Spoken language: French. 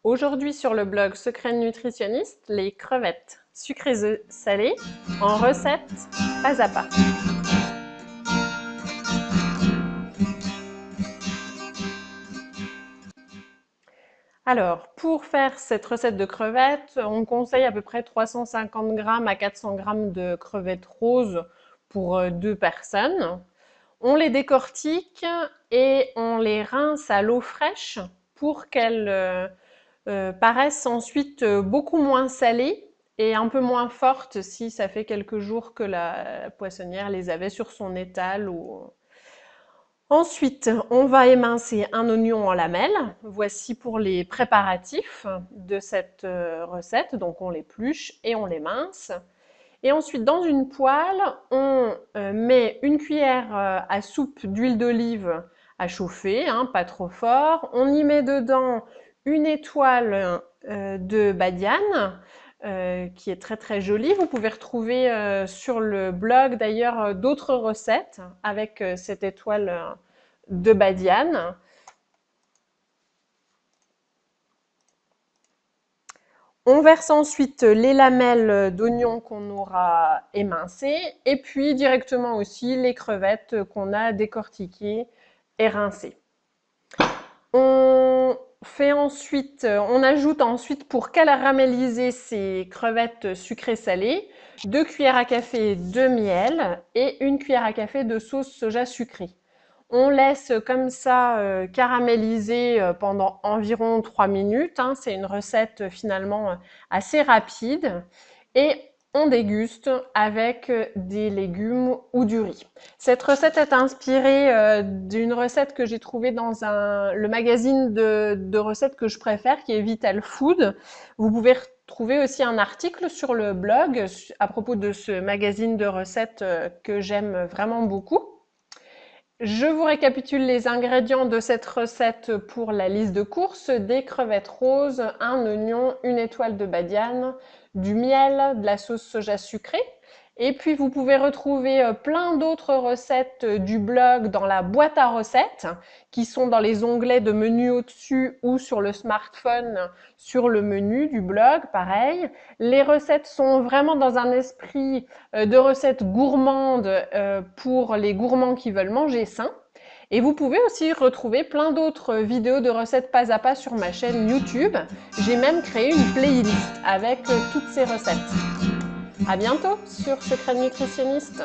Aujourd'hui sur le blog Secret Nutritionniste, les crevettes sucrées et salées en recette pas à pas. Alors, pour faire cette recette de crevettes, on conseille à peu près 350 g à 400 g de crevettes roses pour 2 personnes. On les décortique et on les rince à l'eau fraîche pour qu'elles paraissent ensuite beaucoup moins salées et un peu moins fortes si ça fait quelques jours que la poissonnière les avait sur son étal. Ensuite, on va émincer un oignon en lamelles. Voici pour les préparatifs de cette recette. Donc on l'épluche et on l'émince. Et ensuite, dans une poêle, on met une cuillère à soupe d'huile d'olive à chauffer, hein, pas trop fort. On y met dedans une étoile de badiane, qui est très très jolie. Vous pouvez retrouver sur le blog d'ailleurs d'autres recettes avec cette étoile de badiane. On verse ensuite les lamelles d'oignon qu'on aura émincées et puis directement aussi les crevettes qu'on a décortiquées et rincées. On ajoute ensuite pour caraméliser ces crevettes sucrées salées 2 cuillères à café de miel et 1 cuillère à café de sauce soja sucrée. On laisse comme ça caraméliser pendant environ 3 minutes. Hein. C'est une recette finalement assez rapide. Et on déguste avec des légumes ou du riz. Cette recette est inspirée d'une recette que j'ai trouvée dans le magazine de recettes que je préfère, qui est Vital Food. Vous pouvez retrouver aussi un article sur le blog à propos de ce magazine de recettes que j'aime vraiment beaucoup. Je vous récapitule les ingrédients de cette recette pour la liste de courses: des crevettes roses, un oignon, une étoile de badiane, du miel, de la sauce soja sucrée. Et puis vous pouvez retrouver plein d'autres recettes du blog dans la boîte à recettes qui sont dans les onglets de menu au-dessus ou sur le smartphone sur le menu du blog, pareil. Les recettes sont vraiment dans un esprit de recettes gourmandes pour les gourmands qui veulent manger sain. Et vous pouvez aussi retrouver plein d'autres vidéos de recettes pas à pas sur ma chaîne YouTube. J'ai même créé une playlist avec toutes ces recettes. À bientôt sur Secret Nutritionniste.